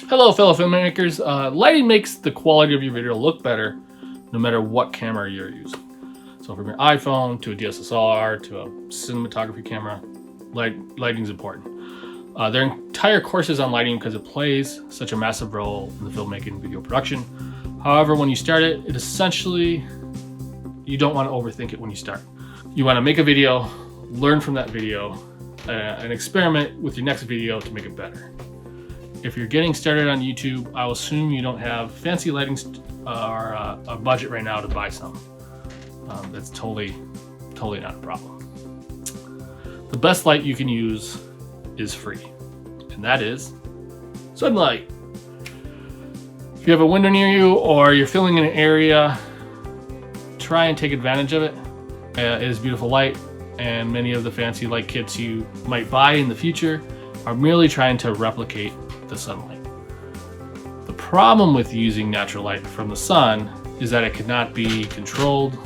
Hello, fellow filmmakers. Lighting makes the quality of your video look better no matter what camera you're using. So from your iPhone to a DSLR to a cinematography camera, lighting is important. There are entire courses on lighting because it plays such a massive role in the filmmaking and video production. However, when you start it, essentially, you don't want to overthink it when you start. You want to make a video, learn from that video, and experiment with your next video to make it better. If you're getting started on YouTube, I'll assume you don't have fancy lighting or a budget right now to buy some. That's totally not a problem. The best light you can use is free, and that is sunlight. If you have a window near you or you're filming in an area, try and take advantage of it. It is beautiful light, and many of the fancy light kits you might buy in the future are merely trying to replicate the sunlight. The problem with using natural light from the sun is that it cannot be controlled.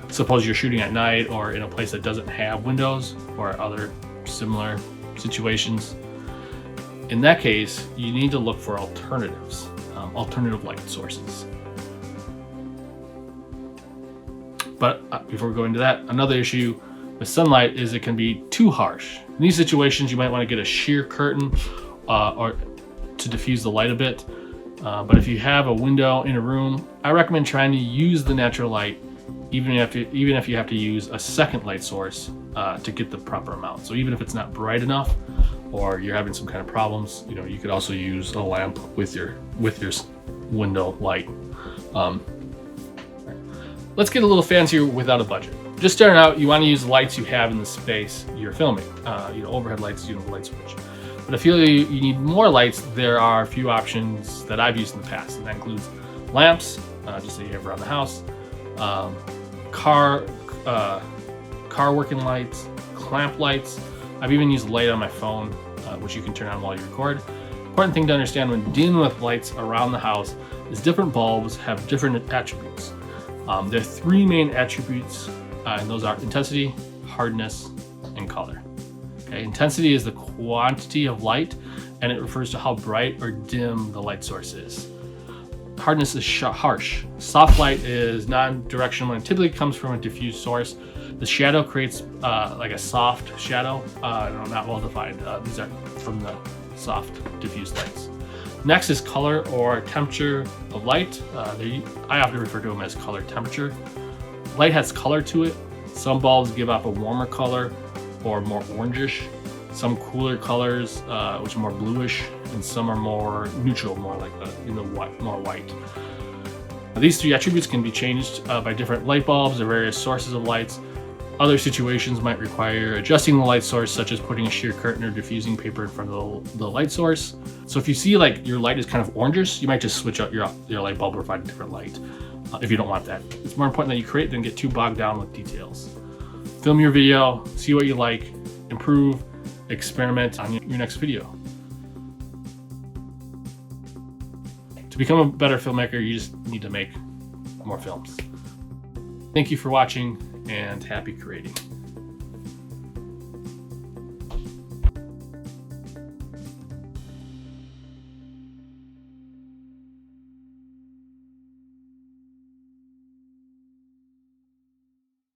Suppose you're shooting at night or in a place that doesn't have windows or other similar situations. In that case, you need to look for alternatives, alternative light sources. But before we go into that, another issue with sunlight is it can be too harsh. In these situations, you might want to get a sheer curtain or to diffuse the light a bit. But if you have a window in a room, I recommend trying to use the natural light, even if you have to use a second light source to get the proper amount. So even if it's not bright enough, or you're having some kind of problems, you could also use a lamp with your window light. Let's get a little fancier without a budget. Just starting out, you want to use the lights you have in the space you're filming. Overhead lights, light switch. But if you need more lights, there are a few options that I've used in the past, and that includes lamps, just that you have around the house, car working lights, clamp lights. I've even used light on my phone, which you can turn on while you record. Important thing to understand when dealing with lights around the house is different bulbs have different attributes. There are three main attributes, and those are intensity, hardness, and color. Okay, intensity is the quantity of light, and it refers to how bright or dim the light source is. Hardness is harsh. Soft light is non-directional and typically comes from a diffused source. The shadow creates like a soft shadow, not well defined. These are from the soft diffused lights. Next is color or temperature of light. I often refer to them as color temperature. Light has color to it. Some bulbs give off a warmer color or more orangish. Some cooler colors, which are more bluish, and some are more neutral, more like more white. These three attributes can be changed by different light bulbs or various sources of lights. Other situations might require adjusting the light source, such as putting a sheer curtain or diffusing paper in front of the light source. So if you see like your light is kind of orangish, you might just switch out your light bulb or find a different light if you don't want that. It's more important that you create than get too bogged down with details. Film your video, see what you like, improve, experiment on your next video. To become a better filmmaker, you just need to make more films. Thank you for watching, and happy creating.